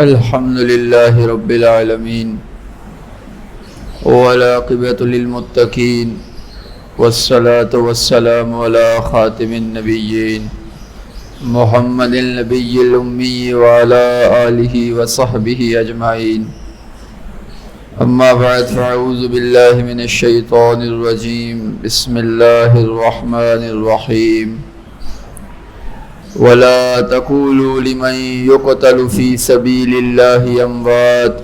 الحمد لله رب العالمين والعاقبة للمتقين والصلاة والسلام على خاتم النبيين محمد النبي الأمي وعلى آله وصحبه أجمعين. أما بعد فأعوذ بالله من الشيطان الرجيم. بسم الله الرحمن الرحيم. ولا تقولوا لمن يقتل في سبيل الله أموات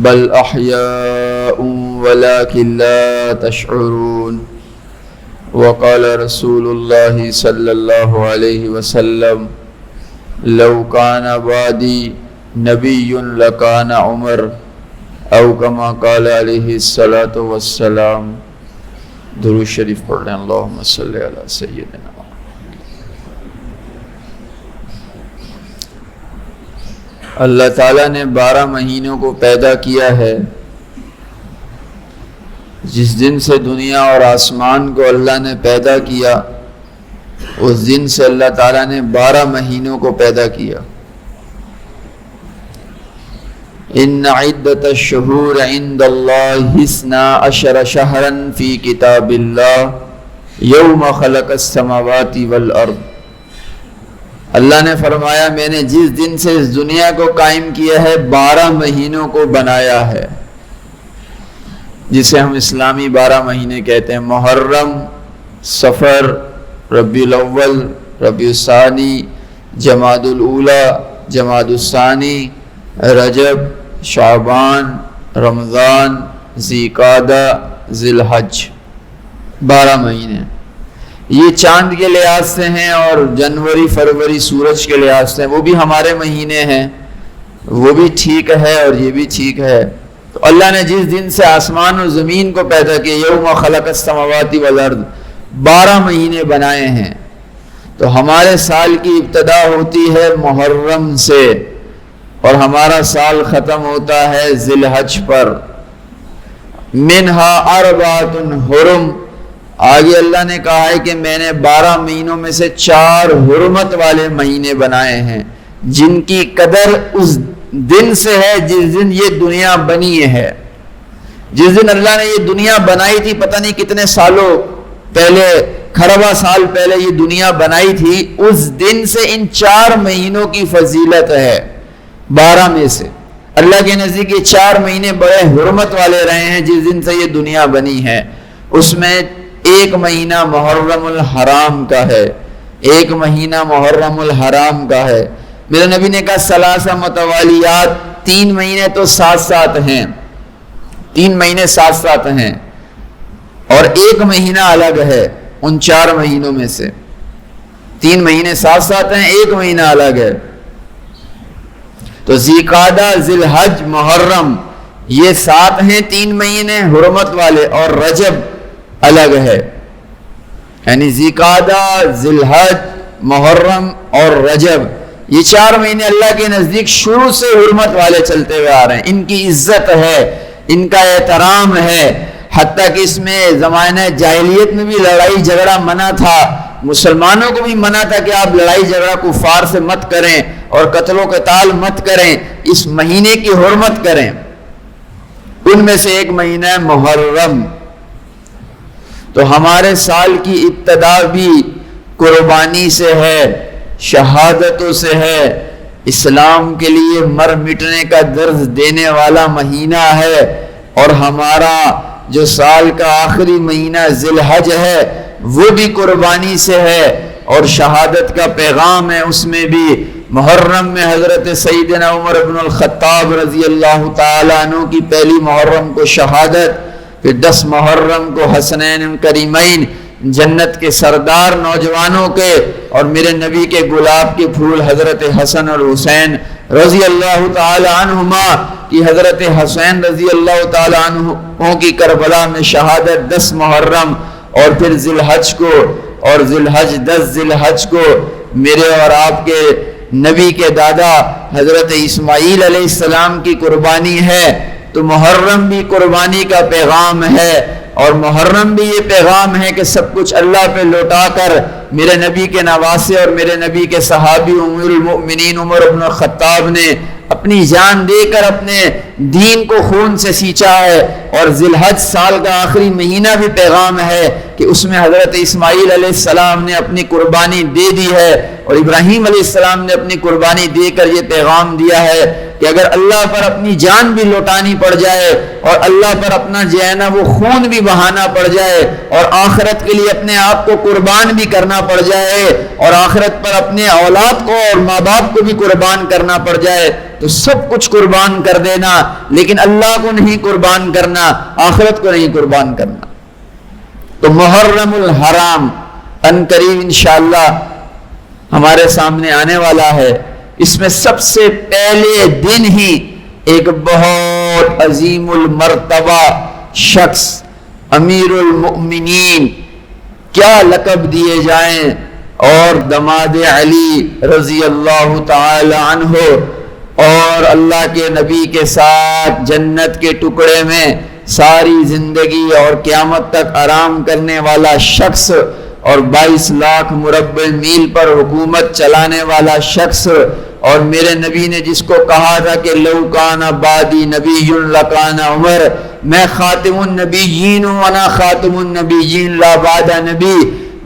بل أحياء ولكن لا تشعرون. وقال رسول الله صلى الله عليه وسلم لو كان بعدي نبي لكان عمر او كما قال عليه الصلاة والسلام. درود شریف پڑھ لیں. اللہم صلی علی سیدنا. اللہ تعالیٰ نے 12 مہینوں کو پیدا کیا ہے. جس دن سے دنیا اور آسمان کو اللہ نے پیدا کیا اس دن سے اللہ تعالیٰ نے 12 مہینوں کو پیدا کیا. ان عدت الشہور عند اللہ 12 شہرا فی کتاب اللہ یوم خلق السماوات والارض. اللہ نے فرمایا میں نے جس دن سے اس دنیا کو قائم کیا ہے 12 مہینوں کو بنایا ہے، جسے ہم اسلامی 12 مہینے کہتے ہیں. محرم، صفر، ربیع الاول، ربیع الثانی، جمادی الاولی، جمادی الثانی، رجب، شعبان، رمضان، ذی قعدہ، ذی الحج. 12 مہینے. یہ چاند کے لحاظ سے ہیں اور جنوری فروری سورج کے لحاظ سے ہیں. وہ بھی ہمارے مہینے ہیں، وہ بھی ٹھیک ہے اور یہ بھی ٹھیک ہے. تو اللہ نے جس دن سے آسمان و زمین کو پیدا کیا یوم خلق السماوات والارض 12 مہینے بنائے ہیں. تو ہمارے سال کی ابتدا ہوتی ہے محرم سے اور ہمارا سال ختم ہوتا ہے ذی الحج پر. منہا اربعۃ حرم. آگے اللہ نے کہا ہے کہ میں نے 12 مہینوں میں سے 4 حرمت والے مہینے بنائے ہیں جن کی قدر اس دن سے ہے جس دن یہ دنیا بنی ہے. جس دن اللہ نے یہ دنیا بنائی تھی، پتہ نہیں کتنے سالوں پہلے، کھربا سال پہلے یہ دنیا بنائی تھی، اس دن سے ان 4 مہینوں کی فضیلت ہے. 12 میں سے اللہ کے نزدیک یہ 4 مہینے بڑے حرمت والے رہے ہیں جس دن سے یہ دنیا بنی ہے. اس میں ایک مہینہ محرم الحرام کا ہے. ایک مہینہ محرم الحرام کا ہے. میرے نبی نے کہا ثلاثہ متوالیات، 3 مہینے تو ساتھ ساتھ ہیں، 3 مہینے ساتھ ساتھ ہیں اور ایک مہینہ الگ ہے ان 4 مہینوں میں سے. 3 مہینے ساتھ ساتھ ہیں، ایک مہینہ الگ ہے. تو ذی قعدہ، ذی الحج، محرم یہ 7 ہیں 3 مہینے حرمت والے، اور رجب الگ ہے. یعنی ذی قعدہ، ذی الحج، محرم اور رجب یہ 4 مہینے اللہ کے نزدیک شروع سے حرمت والے چلتے ہوئے آ رہے ہیں. ان کی عزت ہے، ان کا احترام ہے. حتیٰ کہ اس میں زمانہ جاہلیت میں بھی لڑائی جھگڑا منع تھا. مسلمانوں کو بھی منع تھا کہ آپ لڑائی جھگڑا کفار سے مت کریں اور قتل و قتال مت کریں، اس مہینے کی حرمت کریں. ان میں سے ایک مہینہ ہے محرم. تو ہمارے سال کی ابتدا بھی قربانی سے ہے، شہادتوں سے ہے. اسلام کے لیے مر مٹنے کا درس دینے والا مہینہ ہے. اور ہمارا جو سال کا آخری مہینہ ذی الحج ہے وہ بھی قربانی سے ہے اور شہادت کا پیغام ہے. اس میں بھی محرم میں حضرت سیدنا عمر بن الخطاب رضی اللہ تعالیٰ عنہ کی پہلی محرم کو شہادت، پھر 10 محرم کو حسنین کریمین جنت کے سردار نوجوانوں کے اور میرے نبی کے گلاب کے پھول حضرت حسن اور حسین رضی اللہ تعالی عنہما کی، حضرت حسین رضی اللہ تعالی عنہ کی کربلا میں شہادت 10 محرم، اور پھر ذی الحج کو، اور ذی الحج 10 ذی الحج کو میرے اور آپ کے نبی کے دادا حضرت اسماعیل علیہ السلام کی قربانی ہے. تو محرم بھی قربانی کا پیغام ہے اور محرم بھی یہ پیغام ہے کہ سب کچھ اللہ پہ لوٹا کر میرے نبی کے نواسے اور میرے نبی کے صحابی ام المؤمنین عمر بن الخطاب نے اپنی جان دے کر اپنے دین کو خون سے سینچا ہے. اور ذی الحج سال کا آخری مہینہ بھی پیغام ہے کہ اس میں حضرت اسماعیل علیہ السلام نے اپنی قربانی دے دی ہے اور ابراہیم علیہ السلام نے اپنی قربانی دے کر یہ پیغام دیا ہے کہ اگر اللہ پر اپنی جان بھی لوٹانی پڑ جائے اور اللہ پر اپنا جو ہے نا وہ خون بھی بہانا پڑ جائے اور آخرت کے لیے اپنے آپ کو قربان بھی کرنا پڑ جائے اور آخرت پر اپنے اولاد کو اور ماں باپ کو بھی قربان کرنا پڑ جائے تو سب کچھ قربان کر دینا، لیکن اللہ کو نہیں قربان کرنا، آخرت کو نہیں قربان کرنا. تو محرم الحرام ان قریب انشاءاللہ ہمارے سامنے آنے والا ہے. اس میں سب سے پہلے دن ہی ایک بہت عظیم المرتبہ شخص امیر المؤمنین، کیا لقب دیے جائیں، اور دماد علی رضی اللہ تعالی عنہ اور اللہ کے نبی کے ساتھ جنت کے ٹکڑے میں ساری زندگی اور قیامت تک آرام کرنے والا شخص اور 22 لاکھ مربع میل پر حکومت چلانے والا شخص، اور میرے نبی نے جس کو کہا تھا کہ لو کان بعدی نبی لکان عمر، میں خاتم النبیین ہوں وانا خاتم النبیین لا بعد نبی.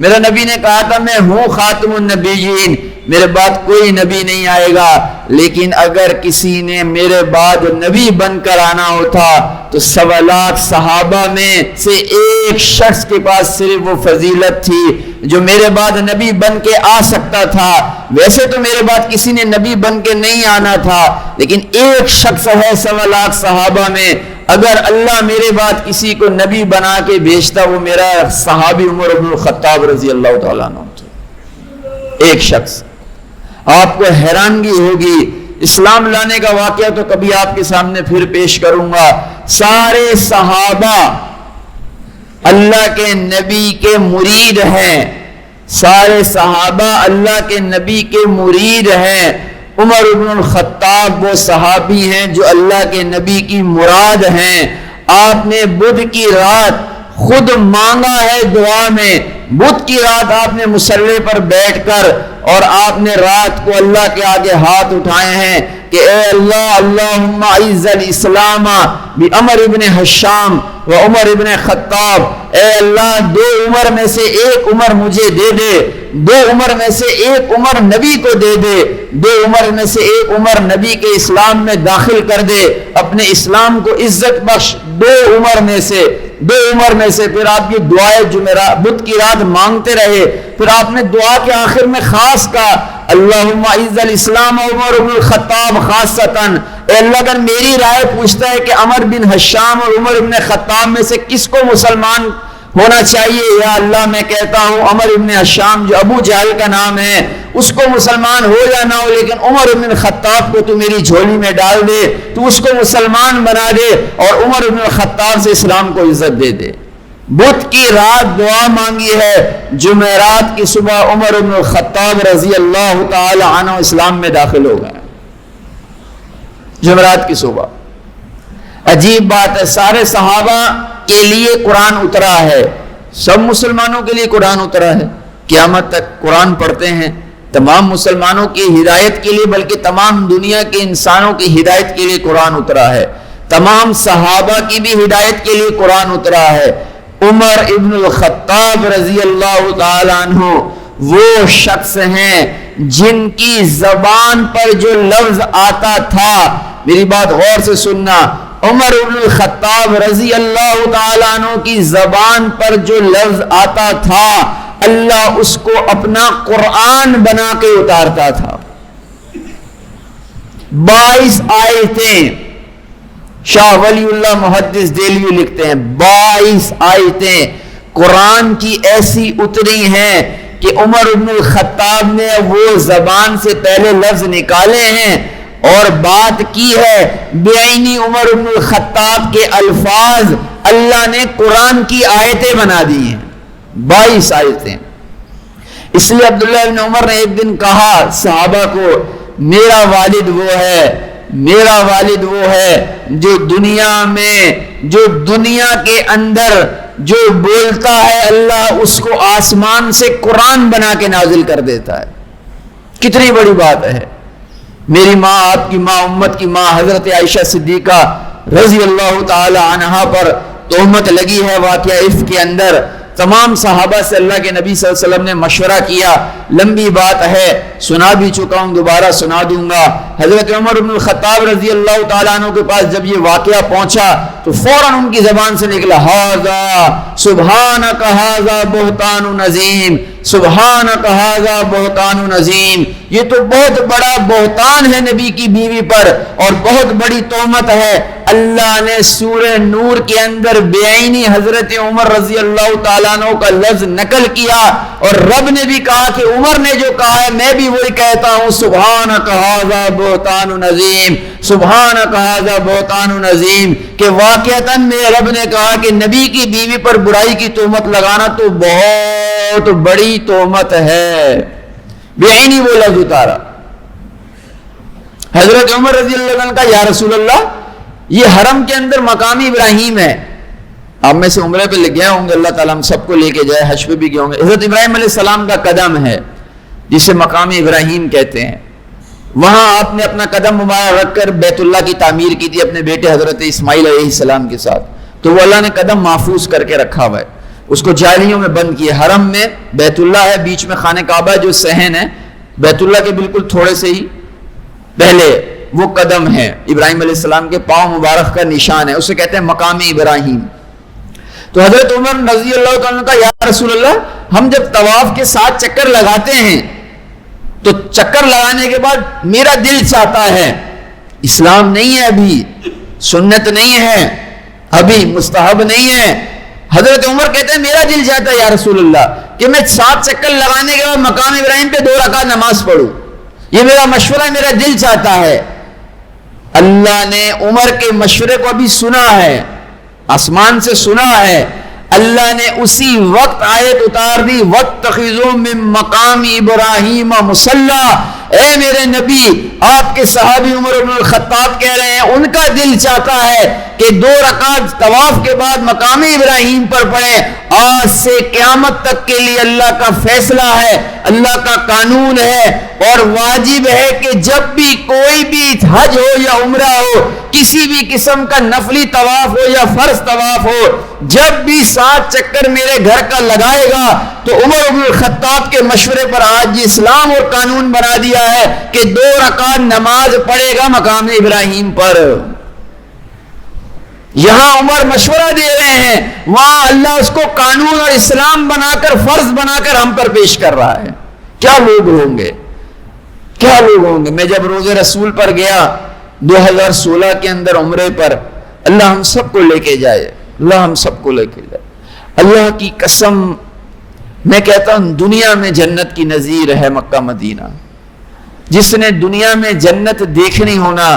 میرا نبی نے کہا تھا میں ہوں خاتم النبیین، میرے بعد کوئی نبی نہیں آئے گا، لیکن اگر کسی نے میرے بعد نبی بن کر آنا ہوتا تو 1.25 لاکھ صحابہ میں سے ایک شخص کے پاس صرف وہ فضیلت تھی جو میرے بعد نبی بن کے آ سکتا تھا. ویسے تو میرے بعد کسی نے نبی بن کے نہیں آنا تھا، لیکن ایک شخص ہے 1.25 لاکھ صحابہ میں، اگر اللہ میرے بعد کسی کو نبی بنا کے بھیجتا وہ میرا صحابی عمر بن الخطاب رضی اللہ تعالیٰ عنہ تھا. ایک شخص. آپ کو حیرانگی ہوگی، اسلام لانے کا واقعہ تو کبھی آپ کے سامنے پھر پیش کروں گا. سارے صحابہ اللہ کے نبی کے مرید ہیں، سارے صحابہ اللہ کے نبی کے مرید ہیں. عمر بن الخطاب وہ صحابی ہیں جو اللہ کے نبی کی مراد ہیں. آپ نے بدھ کی رات خود مانگا ہے دعا میں، بدھ کی رات آپ نے مصلی پر بیٹھ کر اور آپ نے رات کو اللہ کے آگے ہاتھ اٹھائے ہیں کہ اے اللہ اللہم اعز الاسلام بعمر ابن حشام و عمر ابن خطاب، اے اللہ 2 عمر میں سے ایک عمر مجھے دے دے، 2 عمر میں سے ایک عمر نبی کو دے دے، 2 عمر میں سے ایک عمر نبی کے اسلام میں داخل کر دے، اپنے اسلام کو عزت بخش. 2 عمر میں سے پھر آپ کی دعائیں جمعرات بدھ کی رات مانگتے رہے. پھر آپ نے دعا کے آخر میں خاص کہا اللہم اعز الاسلام عمر بن الخطاب خاصتاً، اے اللہ اگر میری رائے پوچھتا ہے کہ عمر بن حشام اور عمر بن خطاب میں سے کس کو مسلمان ہونا چاہیے، یا اللہ میں کہتا ہوں عمر ابن حشام جو ابو جہل کا نام ہے اس کو مسلمان ہو یا نہ ہو، لیکن عمر ابن خطاب کو تو میری جھولی میں ڈال دے، تو اس کو مسلمان بنا دے اور عمر ابن خطاب سے اسلام کو عزت دے دے. بدھ کی رات دعا مانگی ہے، جمعرات کی صبح عمر ابن الخطاب رضی اللہ تعالی عنہ اسلام میں داخل ہو گئے. جمعرات کی صبح. عجیب بات ہے، سارے صحابہ کے لیے قرآن اترا ہے، سب مسلمانوں کے لیے قرآن اترا ہے، قیامت تک قرآن پڑھتے ہیں. تمام مسلمانوں کی ہدایت کے لیے بلکہ تمام دنیا کے انسانوں کی ہدایت کے لیے قرآن اترا ہے. تمام صحابہ کی بھی ہدایت کے لیے قرآن اترا ہے. عمر ابن الخطاب رضی اللہ تعالی عنہ وہ شخص ہیں جن کی زبان پر جو لفظ آتا تھا، میری بات غور سے سننا، عمر ابن الخطاب رضی اللہ تعالی عنہ کی زبان پر جو لفظ آتا تھا اللہ اس کو اپنا قرآن بنا کے اتارتا تھا. 22 آیتیں، شاہ ولی اللہ محدث دہلوی لکھتے ہیں 22 آیتیں قرآن کی ایسی اتری ہیں کہ عمر ابن الخطاب نے وہ زبان سے پہلے لفظ نکالے ہیں اور بات کی ہے بعینی عمر ابن الخطاب کے الفاظ اللہ نے قرآن کی آیتیں بنا دی ہیں. 22 آیتیں. اس لیے عبداللہ ابن عمر نے ایک دن کہا صحابہ کو، میرا والد وہ ہے جو دنیا میں، جو دنیا کے اندر جو بولتا ہے اللہ اس کو آسمان سے قرآن بنا کے نازل کر دیتا ہے. کتنی بڑی بات ہے. میری ماں، آپ کی ماں، امت کی ماں حضرت عائشہ صدیقہ رضی اللہ تعالی عنہا پر تہمت لگی ہے واقعہ عفق کے اندر. تمام صحابہ سے اللہ کے نبی صلی اللہ علیہ وسلم نے مشورہ کیا. لمبی بات ہے، سنا بھی چکا ہوں، دوبارہ سنا دوں گا. حضرت عمر بن الخطاب رضی اللہ تعالیٰ عنہ کے پاس جب یہ واقعہ پہنچا تو فوراً ان کی زبان سے نکلا ھذا سبحانک ھذا بہتان عظیم، سبحانک ھذا بہتان عظیم. یہ تو بہت بڑا بہتان ہے نبی کی بیوی پر اور بہت بڑی تہمت ہے. اللہ نے سورہ نور کے اندر بعینی حضرت عمر رضی اللہ تعالیٰ عنہ کا لفظ نقل کیا اور رب نے بھی کہا کہ عمر نے جو کہا ہے میں بھی وہی کہتا ہوں، سبحانک ھذا بہتان عظیم، سبحانک ھذا بہتان عظیم. کہ واقعتاً میرے رب نے کہا کہ نبی کی بیوی پر برائی کی تہمت لگانا تو بہت بڑی تہمت ہے. بعینی وہ لفظ اتارا. حضرت عمر رضی اللہ عنہ کا یا رسول اللہ یہ حرم کے اندر مقام ابراہیم ہے. آپ میں سے عمرے پہ گئے ہوں گے، اللہ تعالیٰ ہم سب کو لے کے جائے، حج پہ بھی گئے ہوں گے. حضرت ابراہیم علیہ السلام کا قدم ہے جسے مقام ابراہیم کہتے ہیں. وہاں آپ نے اپنا قدم مبارک رکھ کر بیت اللہ کی تعمیر کی تھی اپنے بیٹے حضرت اسماعیل علیہ السلام کے ساتھ. تو وہ اللہ نے قدم محفوظ کر کے رکھا ہوا ہے، اس کو جالیوں میں بند کیا. حرم میں بیت اللہ ہے، بیچ میں خانہ کعبہ جو صحن ہے، بیت اللہ کے بالکل تھوڑے سے ہی پہلے وہ قدم ہے ابراہیم علیہ السلام کے پاؤں مبارک کا نشان ہے، اسے کہتے ہیں مقام ابراہیم. تو حضرت عمر رضی اللہ تعالیٰ کا یا رسول اللہ ہم جب طواف کے ساتھ چکر لگاتے ہیں تو چکر لگانے کے بعد میرا دل چاہتا ہے، اسلام نہیں ہے ابھی، سنت نہیں ہے ابھی، مستحب نہیں ہے. حضرت عمر کہتے ہیں میرا دل چاہتا ہے یا رسول اللہ کہ میں 7 چکر لگانے کے بعد مقام ابراہیم پہ 2 رکعت نماز پڑھوں. یہ میرا مشورہ، میرا دل چاہتا ہے. اللہ نے عمر کے مشورے کو ابھی سنا ہے، آسمان سے سنا ہے. اللہ نے اسی وقت آیت اتار دی وَاتَّخِذُوا مِن مَّقَامِ إِبْرَاهِيمَ مُصَلًّى. اے میرے نبی، آپ کے صحابی عمر بن الخطاب کہہ رہے ہیں ان کا دل چاہتا ہے کہ 2 رکعت طواف کے بعد مقام ابراہیم پر پڑھیں. آج سے قیامت تک کے لیے اللہ کا فیصلہ ہے، اللہ کا قانون ہے اور واجب ہے کہ جب بھی کوئی بھی حج ہو یا عمرہ ہو، کسی بھی قسم کا نفلی طواف ہو یا فرض طواف ہو، جب بھی 7 چکر میرے گھر کا لگائے گا تو عمر بن الخطاب کے مشورے پر آج اسلام اور قانون بنا دیا ہے کہ 2 رکعت نماز پڑھے گا مقام ابراہیم پر. یہاں عمر مشورہ دے رہے ہیں، وہاں اللہ اس کو قانون اور اسلام بنا کر فرض بنا کر ہم پر پیش کر رہا ہے. کیا لوگ ہوں گے، کیا لوگ ہوں گے. میں جب روزے رسول پر گیا 2016 کے اندر عمرے پر، اللہ ہم سب کو لے کے جائے، اللہ ہم سب کو لے کے جائے. اللہ کی قسم میں کہتا ہوں دنیا میں جنت کی نظیر ہے مکہ مدینہ. جس نے دنیا میں جنت دیکھنی ہونا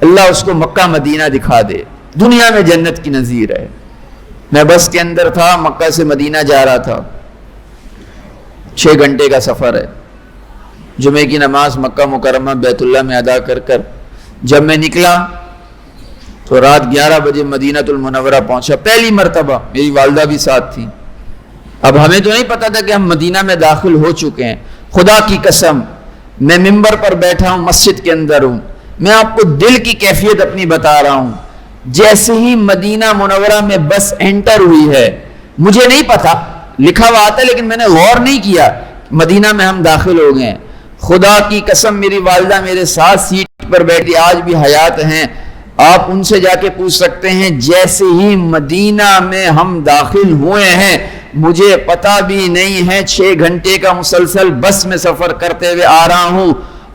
اللہ اس کو مکہ مدینہ دکھا دے. دنیا میں جنت کی نظیر ہے. میں بس کے اندر تھا، مکہ سے مدینہ جا رہا تھا، 6 گھنٹے کا سفر ہے. جمعے کی نماز مکہ مکرمہ بیت اللہ میں ادا کر کر جب میں نکلا تو رات 11 بجے مدینہ المنورہ پہنچا. پہلی مرتبہ، میری والدہ بھی ساتھ تھی. اب ہمیں تو نہیں پتا تھا کہ ہم مدینہ میں داخل ہو چکے ہیں. خدا کی قسم میں ممبر پر بیٹھا ہوں، مسجد کے اندر ہوں، میں آپ کو دل کی کیفیت اپنی بتا رہا ہوں. جیسے ہی مدینہ منورہ میں بس انٹر ہوئی ہے، مجھے نہیں پتا، لکھا ہوا آتا ہے لیکن میں نے غور نہیں کیا، مدینہ میں ہم داخل ہو گئے ہیں. خدا کی قسم میری والدہ میرے ساتھ سیٹ پر بیٹھی، آج بھی حیات ہیں، آپ ان سے جا کے پوچھ سکتے ہیں. جیسے ہی مدینہ میں ہم داخل ہوئے ہیں مجھے پتا بھی نہیں ہے، 6 گھنٹے کا مسلسل بس میں سفر کرتے ہوئے آ رہا ہوں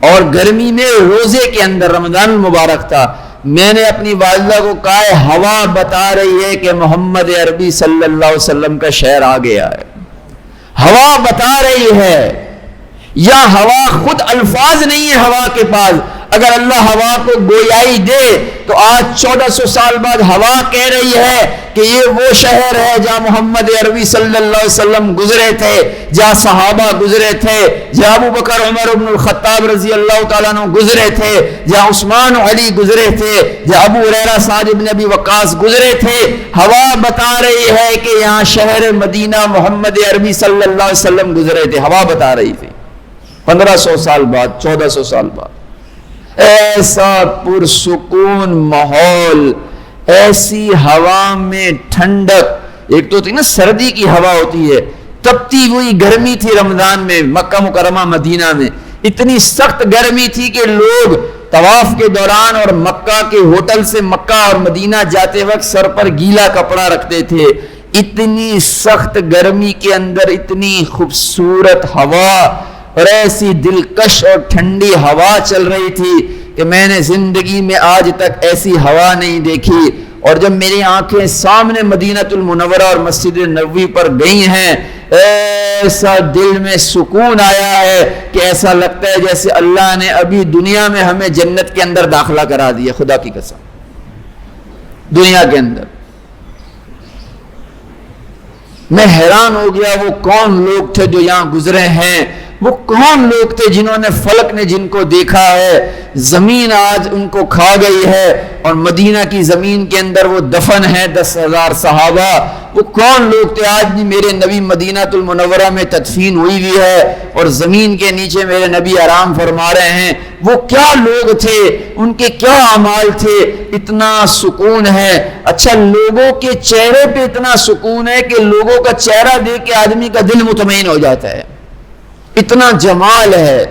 اور گرمی میں روزے کے اندر رمضان المبارک تھا. میں نے اپنی والدہ کو کہا ہے ہوا بتا رہی ہے کہ محمد عربی صلی اللہ علیہ وسلم کا شہر آ گیا ہے. ہوا بتا رہی ہے، یا ہوا خود الفاظ نہیں ہے ہوا کے پاس. اگر اللہ ہوا کو گویائی دے تو آج 1400 سال بعد ہوا کہہ رہی ہے کہ یہ وہ شہر ہے جہاں محمد عربی صلی اللہ علیہ وسلم گزرے تھے، جہاں صحابہ گزرے تھے، جہاں ابو بکر عمر بن الخطاب رضی اللہ تعالیٰ عنہ گزرے تھے، جہاں عثمان علی گزرے تھے، جہاں ابو ہریرہ سعد بن ابی وقاص گزرے تھے. ہوا بتا رہی ہے کہ یہاں شہر مدینہ محمد عربی صلی اللہ علیہ وسلم گزرے تھے. ہوا بتا رہی تھی 1500 سال بعد، 1400 سال بعد. ایسا پرسکون ماحول، ایسی ہوا میں ٹھنڈک. ایک تو ہوتی نا سردی کی ہوا ہوتی ہے، تپتی ہوئی گرمی تھی رمضان میں مکہ مکرمہ مدینہ میں، اتنی سخت گرمی تھی کہ لوگ طواف کے دوران اور مکہ کے ہوٹل سے مکہ اور مدینہ جاتے وقت سر پر گیلا کپڑا رکھتے تھے. اتنی سخت گرمی کے اندر اتنی خوبصورت ہوا اور ایسی دلکش اور ٹھنڈی ہوا چل رہی تھی کہ میں نے زندگی میں آج تک ایسی ہوا نہیں دیکھی. اور جب میری آنکھیں سامنے مدینہ المنورہ اور مسجد نبوی پر گئی ہیں، ایسا دل میں سکون آیا ہے کہ ایسا لگتا ہے جیسے اللہ نے ابھی دنیا میں ہمیں جنت کے اندر داخلہ کرا دیا. خدا کی قسم، دنیا کے اندر میں حیران ہو گیا. وہ کون لوگ تھے جو یہاں گزرے ہیں؟ وہ کون لوگ تھے جنہوں نے فلک نے جن کو دیکھا ہے؟ زمین آج ان کو کھا گئی ہے اور مدینہ کی زمین کے اندر وہ دفن ہے 10,000 صحابہ. وہ کون لوگ تھے؟ آج بھی میرے نبی مدینہ المنورہ میں تدفین ہوئی ہے اور زمین کے نیچے میرے نبی آرام فرما رہے ہیں. وہ کیا لوگ تھے؟ ان کے کیا اعمال تھے؟ اتنا سکون ہے. اچھا، لوگوں کے چہرے پہ اتنا سکون ہے کہ لوگوں کا چہرہ دیکھ کے آدمی کا دل مطمئن ہو جاتا ہے. اتنا جمال ہے،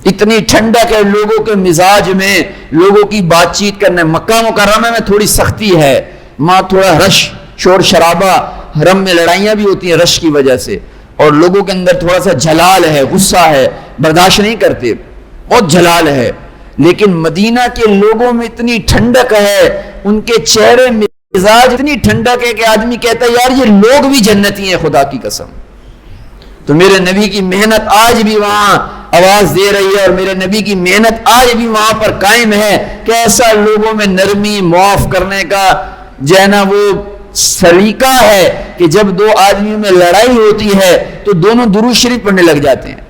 اتنی ٹھنڈک ہے لوگوں کے مزاج میں، لوگوں کی بات چیت کرنے. مکہ مکرمہ میں تھوڑی سختی ہے، وہاں تھوڑا رش، شور شرابہ، حرم میں لڑائیاں بھی ہوتی ہیں رش کی وجہ سے، اور لوگوں کے اندر تھوڑا سا جلال ہے، غصہ ہے، برداشت نہیں کرتے، بہت جلال ہے. لیکن مدینہ کے لوگوں میں اتنی ٹھنڈک ہے، ان کے چہرے مزاج اتنی ٹھنڈک ہے کہ آدمی کہتا ہے یار یہ لوگ بھی جنتی ہیں. خدا کی قسم. تو میرے نبی کی محنت آج بھی وہاں آواز دے رہی ہے، اور میرے نبی کی محنت آج بھی وہاں پر قائم ہے کہ ایسا لوگوں میں نرمی، معاف کرنے کا جو ہے نا وہ سلیقہ ہے کہ جب دو آدمیوں میں لڑائی ہوتی ہے تو دونوں درود شریف پڑھنے لگ جاتے ہیں.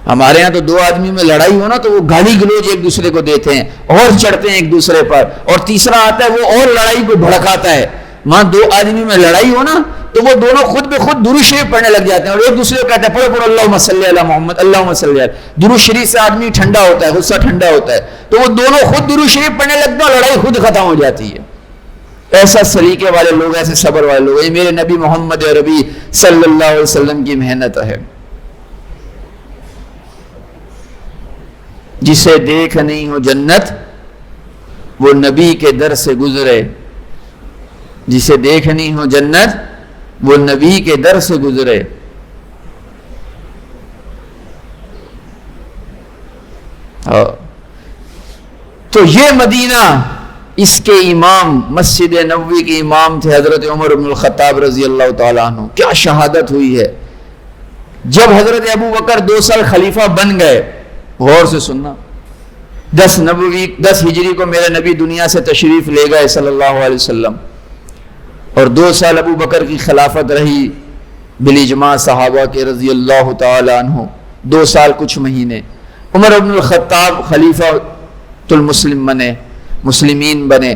ہمارے ہاں تو دو آدمیوں میں لڑائی ہو نا تو وہ گالی گلوچ ایک دوسرے کو دیتے ہیں اور چڑھتے ہیں ایک دوسرے پر، اور تیسرا آتا ہے وہ اور لڑائی کو بھڑکاتا ہے. وہاں دو آدمیوں میں لڑائی ہو نا تو وہ دونوں خود بے خود درود شریف پڑھنے لگ جاتے ہیں اور ایک دوسرے کو کہتے ہیں پڑھو پڑھو اللہم صلی علی محمد، اللہم صلی علی. درود شریف سے آدمی ٹھنڈا ہوتا ہے، غصہ ٹھنڈا ہوتا ہے، تو وہ دونوں خود درود شریف پڑھنے لگتے ہیں اور لڑائی خود ختم ہو جاتی ہے. ایسا سلیقے والے لوگ، ایسے صبر والے لوگ، یہ میرے نبی محمد عربی صلی اللہ علیہ وسلم کی محنت ہے. جسے دیکھ نہیں ہو جنت وہ نبی کے در سے گزرے. جسے دیکھ نہیں ہو جنت وہ نبی کے در سے گزرے. تو یہ مدینہ، اس کے امام، مسجد نبوی کے امام تھے حضرت عمر بن الخطاب رضی اللہ تعالیٰ عنہ. کیا شہادت ہوئی ہے جب حضرت ابو بکر 2 سال خلیفہ بن گئے. غور سے سننا، 10 ہجری کو میرے نبی دنیا سے تشریف لے گئے صلی اللہ علیہ وسلم، اور 2 سال ابو بکر کی خلافت رہی بالاجماع صحابہ کے رضی اللہ تعالی عنہ. 2 سال کچھ مہینے عمر بن الخطاب خلیفہ المسلم بنے، مسلمین بنے،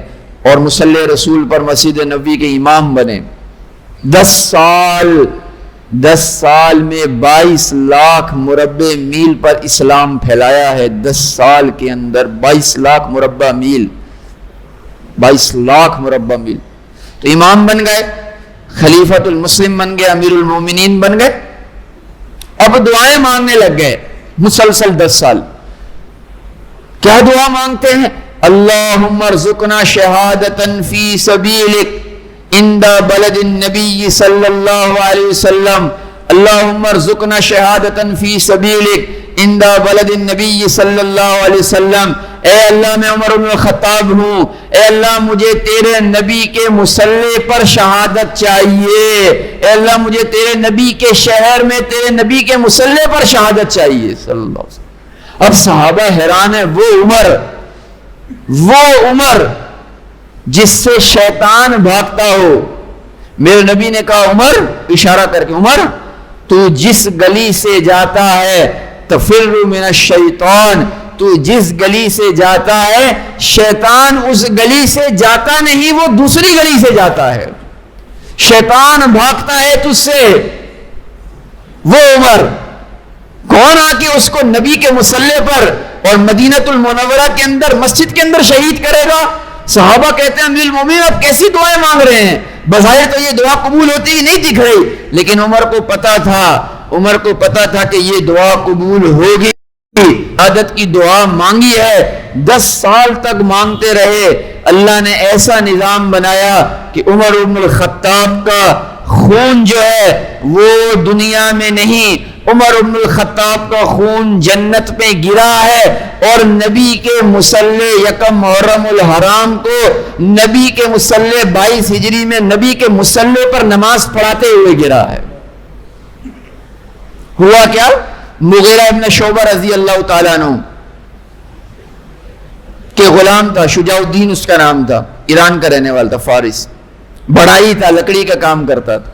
اور مصلی رسول پر مسجد نبوی کے امام بنے. 10 سال میں 22 لاکھ مربع میل پر اسلام پھیلایا ہے. 10 سال کے اندر 22 لاکھ مربع میل، 22 لاکھ مربع میل. تو امام بن گئے، خلیفۃ المسلم بن گئے، امیر المومنین بن گئے. اب دعائیں مانگنے لگ گئے مسلسل 10 سال. کیا دعا مانگتے ہیں؟ اللہم ارزقنا شہادتا فی سبیلک عند بلد النبی صلی اللہ علیہ وسلم. اللہم ارزقنا شہادتا فی سبیلک عند بلد النبی صلی اللہ علیہ وسلم. اے اللہ میں عمر بن الخطاب ہوں، اے اللہ مجھے تیرے نبی کے مصلی پر شہادت چاہیے. اے اللہ مجھے تیرے نبی کے شہر میں تیرے نبی کے مصلی پر شہادت چاہیے صلی اللہ علیہ وسلم. اب صحابہ حیران ہے. وہ عمر جس سے شیطان بھاگتا ہو. میرے نبی نے کہا عمر، اشارہ کر کے، عمر تو جس گلی سے جاتا ہے تفر من الشیطان، تو جس گلی سے جاتا ہے شیطان اس گلی سے جاتا نہیں، وہ دوسری گلی سے جاتا ہے. شیطان بھاگتا ہے تجھ سے. وہ عمر کون آ کے اس کو نبی کے مصلی پر اور مدینۃ المنورہ کے اندر مسجد کے اندر شہید کرے گا. صحابہ کہتے ہیں امیر المومنین آپ کیسی دعائیں مانگ رہے ہیں, بظاہر تو یہ دعا قبول ہوتی ہی نہیں دکھ رہی, لیکن عمر کو پتا تھا کہ یہ دعا قبول ہوگی. عادت کی دعا مانگی ہے, 10 سال تک مانگتے رہے. اللہ نے ایسا نظام بنایا کہ عمر بن الخطاب کا خون جو ہے وہ دنیا میں نہیں, عمر بن الخطاب کا خون جنت پہ گرا ہے, اور نبی کے مصلی یکم محرم الحرام کو نبی کے مصلی 22 ہجری میں نبی کے مصلی پر نماز پڑھاتے ہوئے گرا ہے. ہوا کیا؟ مغیرہ ابن شعبہ رضی اللہ تعالیٰ عنہ کے غلام تھا, شجاع الدین اس کا نام تھا, ایران کا رہنے والا تھا, فارس, بڑائی تھا, لکڑی کا کام کرتا تھا.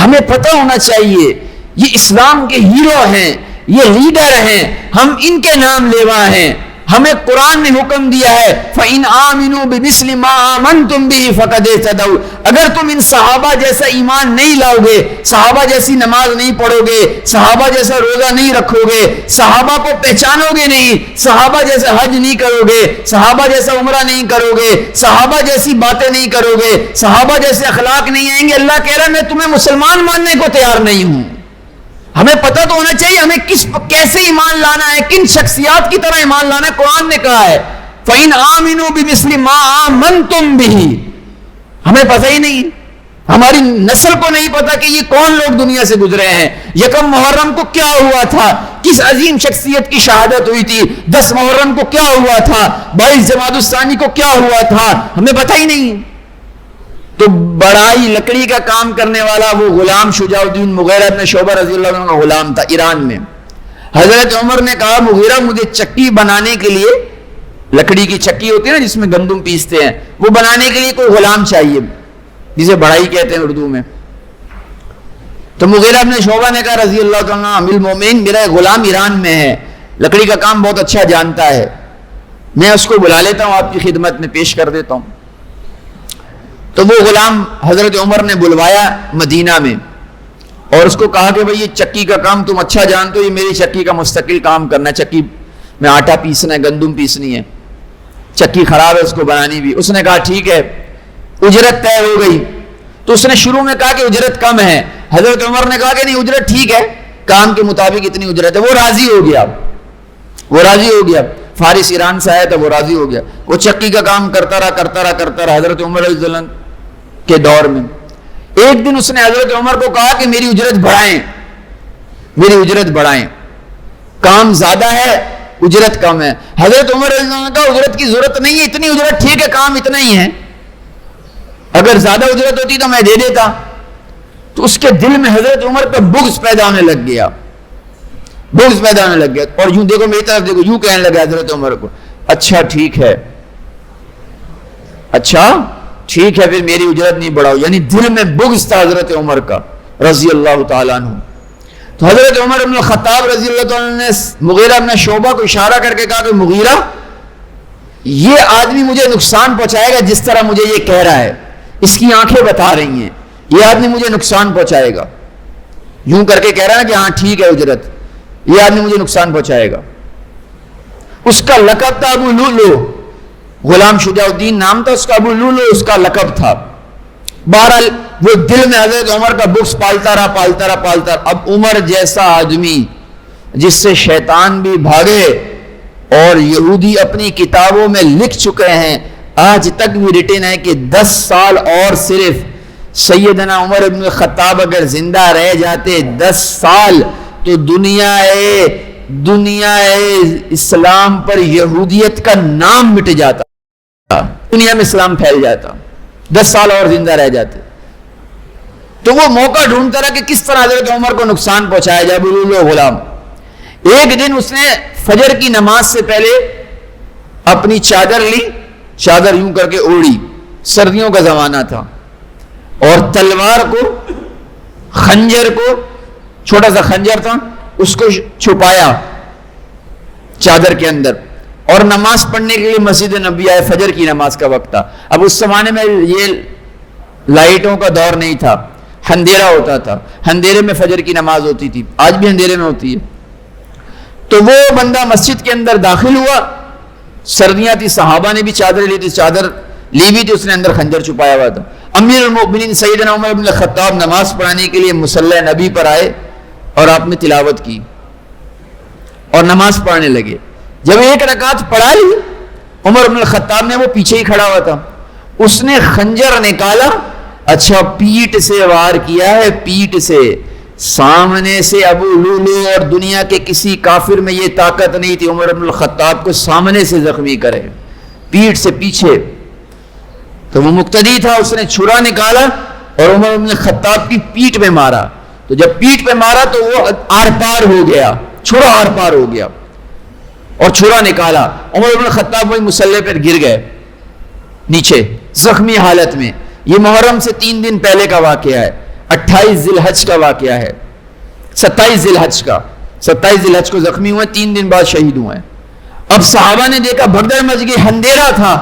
ہمیں پتہ ہونا چاہیے یہ اسلام کے ہیرو ہیں, یہ لیڈر ہیں, ہم ان کے نام لیوا ہیں. ہمیں قرآن نے حکم دیا ہے فَإِنْ آمِنُوا بِمِثْلِ مَا آمَنْتُمْ بِهِ فَقَدْ اهْتَدَوْا. اگر تم ان صحابہ جیسا ایمان نہیں لاؤ گے, صحابہ جیسی نماز نہیں پڑھو گے, صحابہ جیسا روزہ نہیں رکھو گے, صحابہ کو پہچانو گے نہیں, صحابہ جیسا حج نہیں کرو گے, صحابہ جیسا عمرہ نہیں کرو گے, صحابہ جیسی باتیں نہیں کرو گے, صحابہ جیسے اخلاق نہیں آئیں گے, اللہ کہہ رہا ہے میں تمہیں مسلمان ماننے کو تیار نہیں ہوں. ہمیں پتہ تو ہونا چاہیے ہمیں کیسے ایمان لانا ہے, کن شخصیات کی طرح ایمان لانا ہے. قرآن نے کہا ہے فَإِنْ آمِنُوا بِمِثْلِ مَا آمَنْتُمْ بِهِ. ہمیں پتہ ہی نہیں, ہماری نسل کو نہیں پتا کہ یہ کون لوگ دنیا سے گزرے ہیں. یکم محرم کو کیا ہوا تھا, کس عظیم شخصیت کی شہادت ہوئی تھی. 10 محرم کو کیا ہوا تھا, 22 جمادی الثانی کو کیا ہوا تھا, ہمیں پتہ ہی نہیں. تو بڑائی لکڑی کا کام کرنے والا وہ غلام شجاع الدین مغیرہ ابن شعبہ رضی اللہ عنہ کا غلام تھا ایران میں. حضرت عمر نے کہا مغیرہ مجھے چکی بنانے کے لیے, لکڑی کی چکی ہوتی ہے نا جس میں گندم پیستے ہیں, وہ بنانے کے لیے کوئی غلام چاہیے, جسے بڑائی کہتے ہیں اردو میں. تو مغیرہ ابن شعبہ نے کہا رضی اللہ عنہ امیر المومنین میرا ایک غلام ایران میں ہے, لکڑی کا کام بہت اچھا جانتا ہے, میں اس کو بلا لیتا ہوں آپ کی خدمت میں پیش کر دیتا ہوں. تو وہ غلام حضرت عمر نے بلوایا مدینہ میں اور اس کو کہا کہ بھئی یہ چکی کا کام تم اچھا جانتے ہو, یہ میری چکی کا مستقل کام کرنا ہے. چکی میں آٹا پیسنا ہے, گندم پیسنی ہے, چکی خراب ہے اس کو بنانی بھی. اس نے کہا ٹھیک ہے, اجرت طے ہو گئی. تو اس نے شروع میں کہا کہ اجرت کم ہے, حضرت عمر نے کہا کہ نہیں اجرت ٹھیک ہے, کام کے مطابق اتنی اجرت ہے. وہ راضی ہو گیا, فارس ایران سے آیا تھا, وہ راضی ہو گیا. وہ چکی کا کام کرتا رہا. حضرت عمر رضی اللہ عنہ کے دور میں ایک دن اس نے حضرت عمر کو کہا کہ میری اجرت بڑھائیں, کام زیادہ ہے اجرت کم ہے. حضرت عمر رضی اللہ عنہ کا اجرت کی ضرورت نہیں ہے, اتنی اجرت ٹھیک ہے, کام اتنا ہی ہے, اگر زیادہ اجرت ہوتی تو میں دے دیتا. تو اس کے دل میں حضرت عمر پہ بغض پیدا ہونے لگ گیا, اور یوں دیکھو میری طرف دیکھو, یوں کہنے لگا حضرت عمر کو اچھا ٹھیک ہے پھر میری اجرت نہیں بڑھاؤ. یعنی دل میں بغض تھا حضرت عمر کا رضی اللہ تعالیٰ عنہ. تو حضرت عمر بن الخطاب رضی اللہ تعالیٰ عنہ نے مغیرہ بن شعبہ کو اشارہ کر کے کہا کہ مغیرہ یہ آدمی مجھے نقصان پہنچائے گا جس طرح مجھے یہ کہہ رہا ہے, اس کی آنکھیں بتا رہی ہیں, یہ آدمی مجھے نقصان پہنچائے گا. یوں کر کے کہہ رہا ہے کہ ہاں ٹھیک ہے اجرت, یہ آدمی مجھے نقصان پہنچائے گا. اس کا لقب تھا ابو لولو, غلام شجاع الدین نام تھا اس کا, ابو لولو اس کا لقب تھا. بہرحال وہ دل میں حضرت عمر کا بغض پالتا رہا. اب عمر جیسا آدمی جس سے شیطان بھی بھاگے, اور یہودی اپنی کتابوں میں لکھ چکے ہیں, آج تک بھی ریٹن ہے کہ 10 سال اور صرف سیدنا عمر بن الخطاب اگر زندہ رہ جاتے 10 سال تو دنیا اسلام پر یہودیت کا نام مٹ جاتا, دنیا میں اسلام پھیل جاتا. 10 سال اور زندہ رہ جاتے. تو وہ موقع ڈھونڈتا رہا کہ کس طرح حضرت عمر کو نقصان پہنچایا جائے. بلولو غلام ایک دن اس نے فجر کی نماز سے پہلے اپنی چادر لی, چادر یوں کر کے اوڑی, سردیوں کا زمانہ تھا, اور تلوار کو, خنجر کو, چھوٹا سا خنجر تھا, اس کو چھپایا چادر کے اندر, اور نماز پڑھنے کے لیے مسجد نبی آئے. فجر کی نماز کا وقت تھا. اب اس زمانے میں یہ لائٹوں کا دور نہیں تھا, اندھیرا ہوتا تھا, اندھیرے میں فجر کی نماز ہوتی تھی, آج بھی اندھیرے میں ہوتی ہے. تو وہ بندہ مسجد کے اندر داخل ہوا، سردیاں تھی، صحابہ نے بھی چادر لی تھی، چادر لی بھی تھی، اس نے اندر خنجر چھپایا ہوا تھا۔ امیر المؤمنین سیدنا عمر بن الخطاب نماز پڑھانے کے لیے مصلی نبی پر آئے اور آپ نے تلاوت کی اور نماز پڑھنے لگے۔ جب ایک رکعت پڑھا لی، عمر بن الخطاب نے، وہ پیچھے ہی کھڑا ہوا تھا، اس نے خنجر نکالا، اچھا پیٹ سے وار کیا ہے، پیٹ سے، سامنے سے ابو لولو اور دنیا کے کسی کافر میں یہ طاقت نہیں تھی عمر بن الخطاب کو سامنے سے زخمی کرے، پیٹ سے پیچھے۔ تو وہ مقتدی تھا، اس نے چھرا نکالا اور عمر بن الخطاب کی پیٹ میں مارا۔ تو جب پیٹ پہ مارا تو وہ آر پار ہو گیا، چھرا آر پار ہو گیا، اور چھرا نکالا، عمر بن الخطاب وہی مصلی پر گر گئے نیچے زخمی حالت میں۔ یہ محرم سے 3 دن پہلے کا واقعہ ہے، 28 ذی الحج کا واقعہ ہے، 27 ذی الحج کا، 27 ذی الحج کو زخمی ہوئے، 3 دن بعد شہید ہوئے۔ اب صحابہ نے دیکھا بھگدڑ مچ گئی، اندھیرا تھا،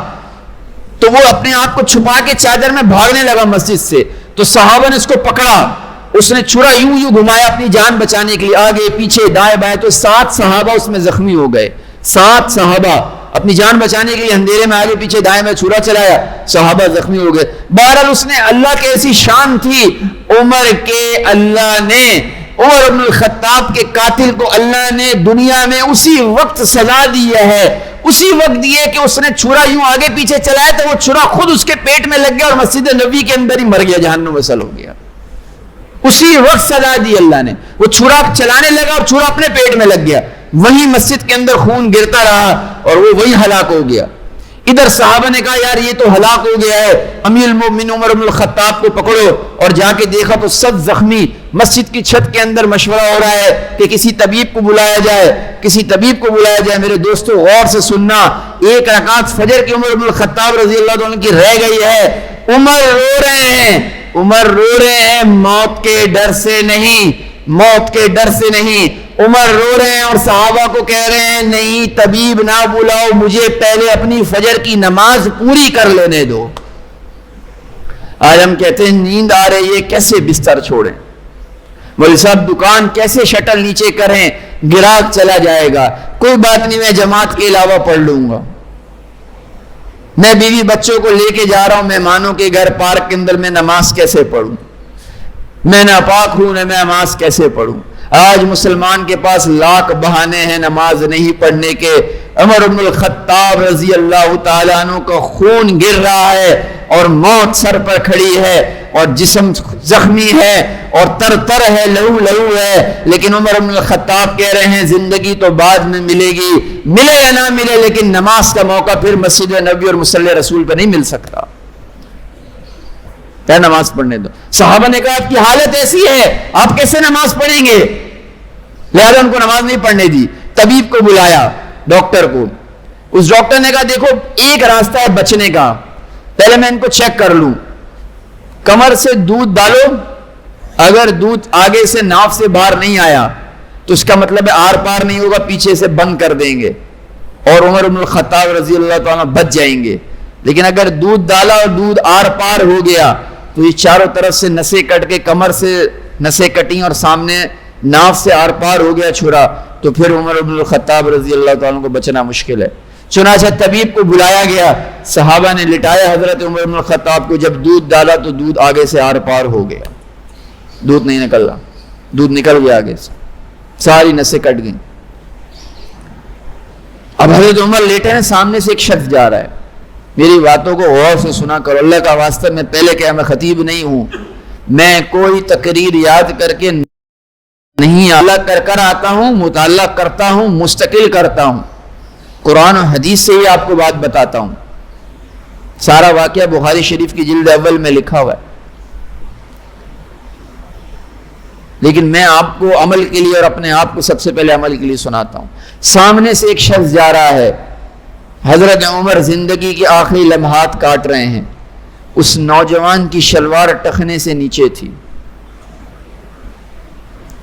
تو وہ اپنے آپ کو چھپا کے چادر میں بھاگنے لگا مسجد سے۔ تو صحابہ نے اس کو پکڑا، اس نے چھرا یوں گھمایا اپنی جان بچانے کے لیے، آگے پیچھے دائیں بائیں، تو 7 صحابہ اس میں زخمی ہو گئے۔ 7 صحابہ اپنی جان بچانے کے لیے اندھیرے میں آگے پیچھے دائیں میں چھرا چلایا، صحابہ زخمی ہو گئے۔ بہرحال اس نے، اللہ کی ایسی شان تھی عمر کے، اللہ نے عمر بن الخطاب کے قاتل کو اللہ نے دنیا میں اسی وقت سزا دی ہے، اسی وقت دیے کہ اس نے چھرا یوں آگے پیچھے چلایا تو وہ چھرا خود اس کے پیٹ میں لگ گیا اور مسجد نبوی کے اندر ہی مر گیا، جہنم میں وصل ہو گیا۔ اسی وقت سزا دی اللہ نے، وہ چھرا چلانے لگا اور چھرا اپنے پیٹ میں لگ گیا، وہیں مسجد کے اندر خون گرتا رہا اور وہ وہیں ہلاک ہو گیا۔ ادھر صحابہ نے کہا یار یہ تو ہلاک ہو گیا ہے، امیر المؤمنین عمر بن الخطاب کو پکڑو، اور جا کے دیکھا تو سب زخمی، مسجد کی چھت کے اندر مشورہ ہو رہا ہے کہ کسی طبیب کو بلایا جائے، کسی طبیب کو بلایا جائے۔ میرے دوستو غور سے سننا، ایک رکعت فجر کی عمر بن الخطاب رضی اللہ عنہ کی رہ گئی ہے، عمر رو رہے ہیں، عمر رو رہے ہیں، موت کے ڈر سے نہیں، موت کے ڈر سے نہیں، عمر رو رہے ہیں اور صحابہ کو کہہ رہے ہیں نہیں طبیب نہ بلاؤ، مجھے پہلے اپنی فجر کی نماز پوری کر لینے دو۔ آج ہم کہتے ہیں نیند آ رہی ہے، کیسے بستر چھوڑیں، مولوی صاحب دکان کیسے شٹل نیچے کریں، گراہک چلا جائے گا، کوئی بات نہیں میں جماعت کے علاوہ پڑھ لوں گا، میں بیوی بچوں کو لے کے جا رہا ہوں مہمانوں کے گھر، پارک کے اندر میں نماز کیسے پڑھوں، میں ناپاک ہوں، میں نماز کیسے پڑھوں۔ آج مسلمان کے پاس لاکھ بہانے ہیں نماز نہیں پڑھنے کے۔ عمر بن الخطاب رضی اللہ تعالیٰ عنہ کا خون گر رہا ہے اور موت سر پر کھڑی ہے اور جسم زخمی ہے اور تر تر ہے، لہو لہو ہے، لیکن عمر بن الخطاب کہہ رہے ہیں زندگی تو بعد میں ملے گی، ملے یا نہ ملے، لیکن نماز کا موقع پھر مسجد نبوی اور مصلی رسول پہ نہیں مل سکتا، کیا نماز پڑھنے دو۔ صحابہ نے کہا آپ کی حالت ایسی ہے آپ کیسے نماز پڑھیں گے، لہذا ان کو نماز نہیں پڑھنے دی۔ طبیب کو بلایا، ڈاکٹر کو، اس ڈاکٹر نے کہا دیکھو ایک راستہ ہے بچنے کا، پہلے میں ان کو چیک کر لوں، کمر سے دودھ ڈالو، اگر دودھ آگے سے ناف سے باہر نہیں آیا تو اس کا مطلب ہے آر پار نہیں ہوگا، پیچھے سے بند کر دیں گے اور عمر بن الخطاب رضی اللہ تعالیٰ بچ جائیں گے، لیکن اگر دودھ ڈالا اور دودھ آر پار ہو گیا تو یہ چاروں طرف سے نسیں کٹ کے، کمر سے نسیں کٹیں اور سامنے ناف سے آر پار ہو گیا چھرا، تو پھر عمر بن الخطاب رضی اللہ تعالیٰ کو بچنا مشکل ہے۔ چنانچہ طبیب کو بلایا گیا، صحابہ نے لٹایا حضرت عمر بن الخطاب کو، جب دودھ ڈالا تو دودھ آگے سے آر پار ہو گیا، دودھ نہیں نکل رہا، دودھ نکل گیا آگے سے، ساری نسیں کٹ گئیں۔ اب حضرت عمر لیٹے ہیں، سامنے سے ایک شخص جا رہا ہے، میری باتوں کو غور سے سنا کرو، اللہ کا واسطہ، میں پہلے کہا میں خطیب نہیں ہوں، میں کوئی تقریر یاد کر کے نہیں، اللہ کر آتا ہوں، مطالعہ کرتا ہوں، مستقل کرتا ہوں، قرآن و حدیث سے ہی آپ کو بات بتاتا ہوں، سارا واقعہ بخاری شریف کی جلد اول میں لکھا ہوا ہے، لیکن میں آپ کو عمل کے لیے اور اپنے آپ کو سب سے پہلے عمل کے لیے سناتا ہوں۔ سامنے سے ایک شخص جا رہا ہے، حضرت عمر زندگی کے آخری لمحات کاٹ رہے ہیں، اس نوجوان کی شلوار ٹخنے سے نیچے تھی،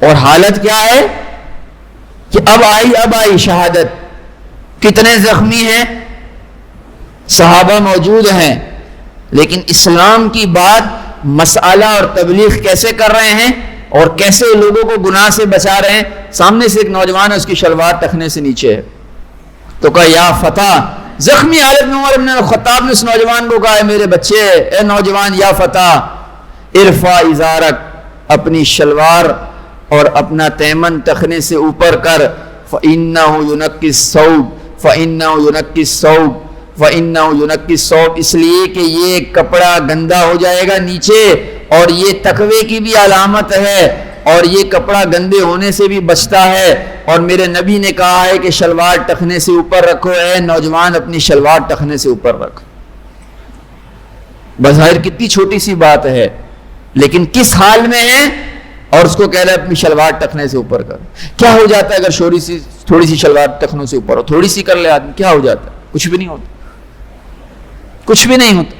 اور حالت کیا ہے کہ اب آئی شہادت، کتنے زخمی ہیں، صحابہ موجود ہیں، لیکن اسلام کی بات مسئلہ اور تبلیغ کیسے کر رہے ہیں، اور کیسے لوگوں کو گناہ سے بچا رہے ہیں. سامنے سے ایک نوجوان ہے, اس کی شلوار ٹخنے سے نیچے ہے, تو کہا یا فتح, زخمی حالت میں عمر بن الخطاب نے اس نوجوان کو کہا, میرے بچے, اے نوجوان, یا فتح ارفع ازارک, اپنی شلوار اور اپنا تیمن ٹخنے سے اوپر کر, فإنہ ینقی الثوب, فإنہ ینقی الثوب, فإنہ ینقی الثوب, اس لیے کہ یہ کپڑا گندا ہو جائے گا نیچے, اور یہ تقوی کی بھی علامت ہے, اور یہ کپڑا گندے ہونے سے بھی بچتا ہے, اور میرے نبی نے کہا ہے کہ شلوار ٹخنے سے اوپر رکھو. اے نوجوان, اپنی شلوار ٹخنے سے اوپر رکھو. بظاہر کتنی چھوٹی سی بات ہے, لیکن کس حال میں ہے, اور اس کو کہہ رہا ہے اپنی شلوار ٹخنے سے اوپر کر. کیا ہو جاتا ہے اگر تھوڑی سی شلوار ٹخنوں سے اوپر ہو, تھوڑی سی کر لے آدمی, کیا ہو جاتا ہے؟ کچھ بھی نہیں ہوتا, کچھ بھی نہیں ہوتا,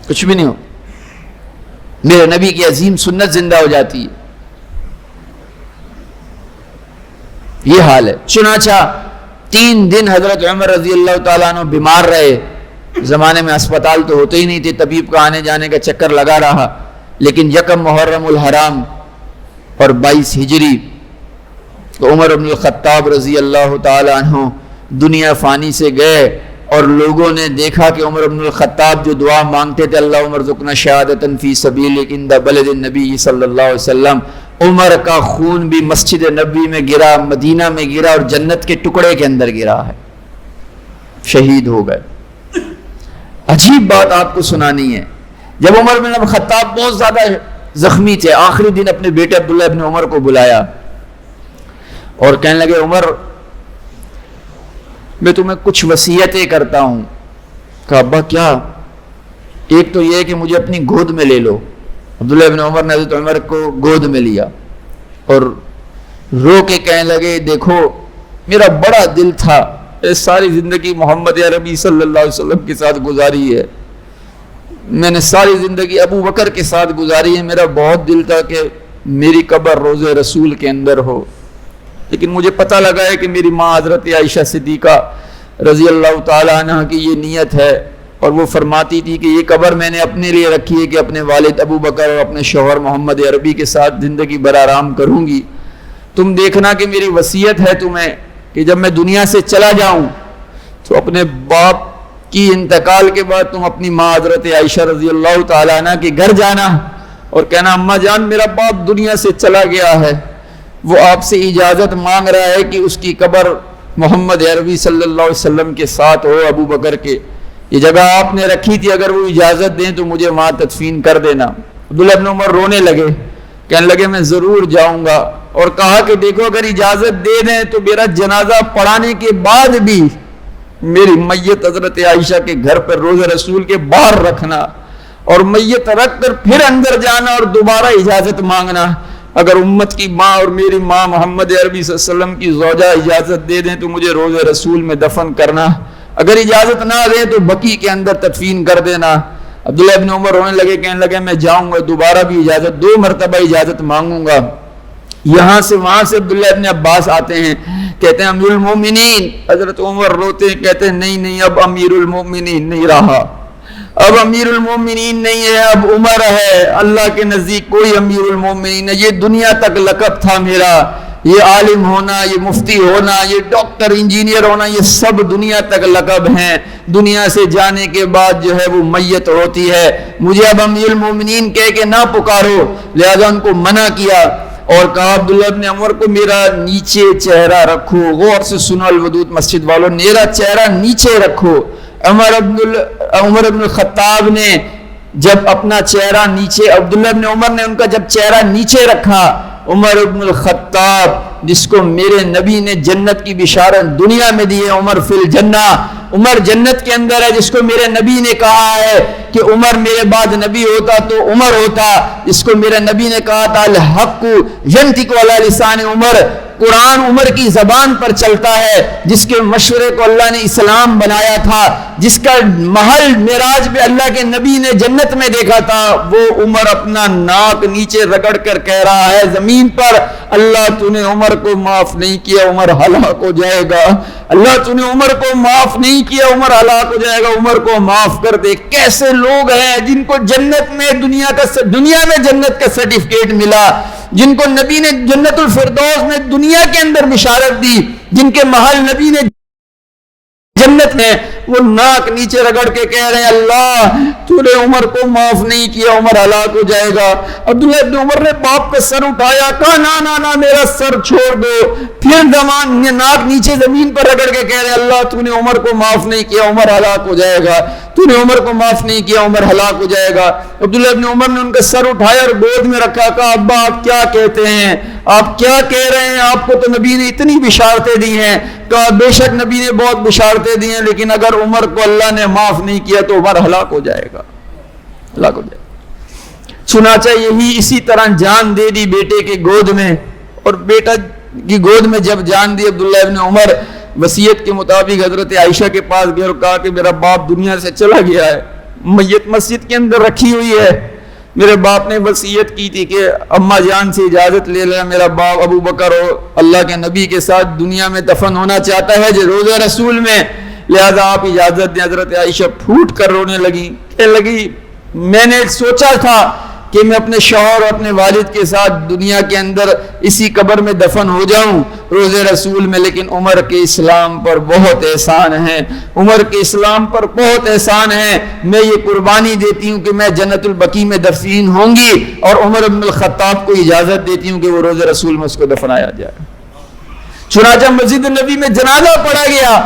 کچھ بھی نہیں ہوتا. میرے نبی کی عظیم سنت زندہ ہو جاتی ہے. یہ حال ہے. چنانچہ 3 دن حضرت عمر رضی اللہ تعالیٰ عنہ بیمار رہے. زمانے میں اسپتال تو ہوتے ہی نہیں تھے, طبیب کا آنے جانے کا چکر لگا رہا. لیکن 1 محرم الحرام اور 22 ہجری تو عمر بن الخطاب رضی اللہ تعالیٰ عنہ دنیا فانی سے گئے, اور لوگوں نے دیکھا کہ عمر بن الخطاب جو دعا مانگتے تھے, اللہم ارزقنا شہادۃ فی سبیلک عند بلد النبی صلی اللہ علیہ وسلم, عمر کا خون بھی مسجد نبی میں گرا, مدینہ میں گرا, اور جنت کے ٹکڑے کے اندر گرا ہے, شہید ہو گئے. عجیب بات آپ کو سنانی ہے. جب عمر بن الخطاب بہت زیادہ زخمی تھے, آخری دن اپنے بیٹے عبداللہ بن عمر کو بلایا اور کہنے لگے, عمر میں تمہیں کچھ وصیتیں کرتا ہوں. کہا ابا کیا؟ ایک تو یہ کہ مجھے اپنی گود میں لے لو. عبداللہ بن عمر نے حضرت عمر کو گود میں لیا اور رو کے کہنے لگے, دیکھو میرا بڑا دل تھا, ساری زندگی محمد عربی صلی اللہ علیہ وسلم کے ساتھ گزاری ہے, میں نے ساری زندگی ابو بکر کے ساتھ گزاری ہے, میرا بہت دل تھا کہ میری قبر روضہ رسول کے اندر ہو, لیکن مجھے پتہ لگا ہے کہ میری ماں حضرت عائشہ صدیقہ رضی اللہ تعالیٰ عنہ کی یہ نیت ہے, اور وہ فرماتی تھی کہ یہ قبر میں نے اپنے لیے رکھی ہے کہ اپنے والد ابو بکر اور اپنے شوہر محمد عربی کے ساتھ زندگی بھر آرام کروں گی. تم دیکھنا کہ میری وصیت ہے تمہیں کہ جب میں دنیا سے چلا جاؤں تو اپنے باپ کی انتقال کے بعد تم اپنی ماں حضرت عائشہ رضی اللہ تعالیٰ عنہ کے گھر جانا اور کہنا, اماں جان میرا باپ دنیا سے چلا گیا ہے, وہ آپ سے اجازت مانگ رہا ہے کہ اس کی قبر محمد عربی صلی اللہ علیہ وسلم کے ساتھ ہو, ابو بکر کے. یہ جگہ آپ نے رکھی تھی, اگر وہ اجازت دیں تو مجھے وہاں تدفین کر دینا. عبداللہ بن عمر رونے لگے, کہنے لگے میں ضرور جاؤں گا, اور کہا کہ دیکھو اگر اجازت دے دیں تو میرا جنازہ پڑھانے کے بعد بھی میری میت حضرت عائشہ کے گھر پر روضہ رسول کے باہر رکھنا, اور میت رکھ کر پھر اندر جانا اور دوبارہ اجازت مانگنا. اگر امت کی ماں اور میری ماں محمد عربی صلی اللہ علیہ وسلم کی زوجہ اجازت دے دیں تو مجھے روضہ رسول میں دفن کرنا, اگر اجازت نہ دیں تو بقیع کے اندر تدفین کر دینا. عبداللہ بن عمر رونے لگے, کہنے لگے میں جاؤں گا, دوبارہ بھی اجازت 2 مرتبہ اجازت مانگوں گا. یہاں سے وہاں سے عبداللہ ابن عباس آتے ہیں, کہتے ہیں امیر المومنین. حضرت عمر روتے ہیں, کہتے ہیں نہیں اب امیر المومنین نہیں رہا, اب امیر المومنین نہیں ہے, اب عمر ہے. اللہ کے نزدیک کوئی امیر المومنین ہے, یہ دنیا تک لقب تھا میرا, یہ عالم ہونا, یہ مفتی ہونا, یہ ڈاکٹر انجینئر ہونا, یہ سب دنیا تک لقب ہیں. دنیا سے جانے کے بعد جو ہے وہ میت ہوتی ہے. مجھے اب امیر المومنین کہہ کے نہ پکارو, لہذا ان کو منع کیا اور کہا عبداللہ ابن عمر کو میرا نیچے چہرہ رکھو. غور سے سنو الودود مسجد والوں, میرا چہرہ نیچے رکھو. عمر بن الخطاب نے جب اپنا چہرہ نیچے, عبداللہ ابن عمر نے ان کا جب چہرہ نیچے رکھا, عمر بن الخطاب جس کو میرے نبی نے جنت کی بشارت دنیا میں دی ہے, عمر فی الجنہ, عمر جنت کے اندر ہے, جس کو میرے نبی نے کہا ہے کہ عمر میرے بعد نبی ہوتا تو عمر ہوتا, جس کو میرے نبی نے کہا تھا الحق ینطق علی لسان عمر, قرآن عمر کی زبان پر چلتا ہے، جس کے مشورے کو اللہ نے اسلام بنایا تھا، جس کا محل معراج میں اللہ کے نبی نے جنت میں دیکھا تھا، وہ عمر اپنا ناک نیچے رگڑ کر کہہ رہا ہے زمین پر، اللہ تو نے عمر کو معاف نہیں کیا، عمر ہلاک ہو جائے گا، اللہ تو نے عمر کو معاف نہیں کیا، عمر ہلاک ہو جائے گا، عمر کو معاف کر دے۔ کیسے لوگ ہیں جن کو جنت میں دنیا میں جنت کا سرٹیفکیٹ ملا، جن کو نبی نے جنت الفردوس میں دنیا کے اندر بشارت دی، جن کے محل نبی نے جنت میں، وہ ناک نیچے رگڑ کے کہہ رہے ہیں اللہ تو نے عمر کو معاف نہیں کیا، عمر ہلاک ہو جائے گا۔ عبداللہ ابن عمر نے باپ کا سر اٹھایا، کہا نا نا نا میرا سر چھوڑ دو، پھر ناک نیچے زمین پر رگڑ کے کہہ رہے ہیں اللہ تو نے عمر کو معاف نہیں کیا، عمر ہلاک ہو جائے گا، تو نے عمر کو معاف نہیں کیا، عمر ہلاک ہو جائے گا۔ عبداللہ ابن عمر نے ان کا سر اٹھایا اور گود میں رکھا، کہا ابا آپ کیا کہتے ہیں، آپ کیا کہہ رہے ہیں، آپ کو تو نبی نے اتنی بشارتیں دی ہیں۔ کہا بے شک نبی نے بہت بشارتیں دی ہیں، لیکن اگر عمر کو اللہ نے معاف نہیں کیا تو عمر ہلاک ہو جائے گا، ہلاک ہو جائے گا۔ چنانچہ یہی اسی طرح جان دے دی بیٹے کے گود میں، اور بیٹا کی گود میں جب جان دی عبداللہ ابن عمر وصیت کے مطابق حضرت عائشہ کے پاس گئے اور کہا کہ میرا باپ دنیا سے چلا گیا ہے، میت مسجد کے اندر رکھی ہوئی ہے، میرے باپ نے وصیت کی تھی کہ اماں جان سے اجازت لے لیں، میرا باپ ابو بکر اور اللہ کے نبی کے ساتھ دنیا میں دفن ہونا چاہتا ہے جو روضہ رسول میں، لہذا آپ اجازت دیں۔ حضرت عائشہ پھوٹ کر رونے لگی، کہنے لگی میں نے سوچا تھا کہ میں اپنے شوہر اور اپنے والد کے ساتھ دنیا کے اندر اسی قبر میں دفن ہو جاؤں روزے رسول میں، لیکن عمر کے اسلام پر بہت احسان ہے، عمر کے اسلام پر بہت احسان ہے، میں یہ قربانی دیتی ہوں کہ میں جنت البقیع میں دفن ہوں گی، اور عمر بن الخطاب کو اجازت دیتی ہوں کہ وہ روزے رسول میں اس کو دفنایا جائے۔ چنانچہ مسجد نبی میں جنازہ پڑھا گیا،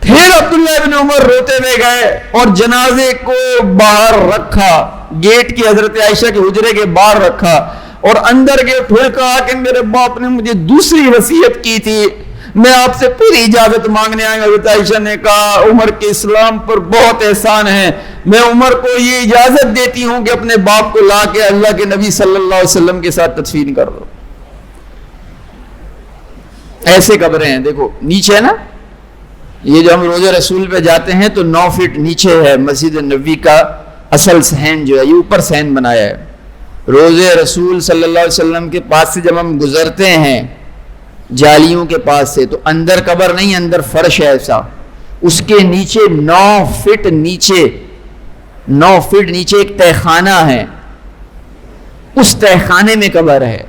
پھر عبداللہ ابن عمر روتے ہوئے گئے اور جنازے کو باہر رکھا، گیٹ کی حضرت عائشہ کے حجرے کے باہر رکھا، اور اندر گئے، پھر کہا کہ میرے باپ نے مجھے دوسری وصیت کی تھی، میں آپ سے پوری اجازت مانگنے آئے۔ حضرت عائشہ نے کہا عمر کے اسلام پر بہت احسان ہے، میں عمر کو یہ اجازت دیتی ہوں کہ اپنے باپ کو لا کے اللہ کے نبی صلی اللہ علیہ وسلم کے ساتھ تدفین کر دو۔ ایسے قبریں ہیں، دیکھو نیچے ہے نا، یہ جو ہم روزہ رسول پہ جاتے ہیں تو 9 فٹ نیچے ہے مسجد نبوی کا اصل صحن جو ہے، یہ اوپر صحن بنایا ہے۔ روزہ رسول صلی اللہ علیہ وسلم کے پاس سے جب ہم گزرتے ہیں جالیوں کے پاس سے تو اندر قبر نہیں، اندر فرش ہے ایسا، اس کے نیچے 9 فٹ نیچے ایک تہخانہ ہے، اس تہخانے میں قبر ہے،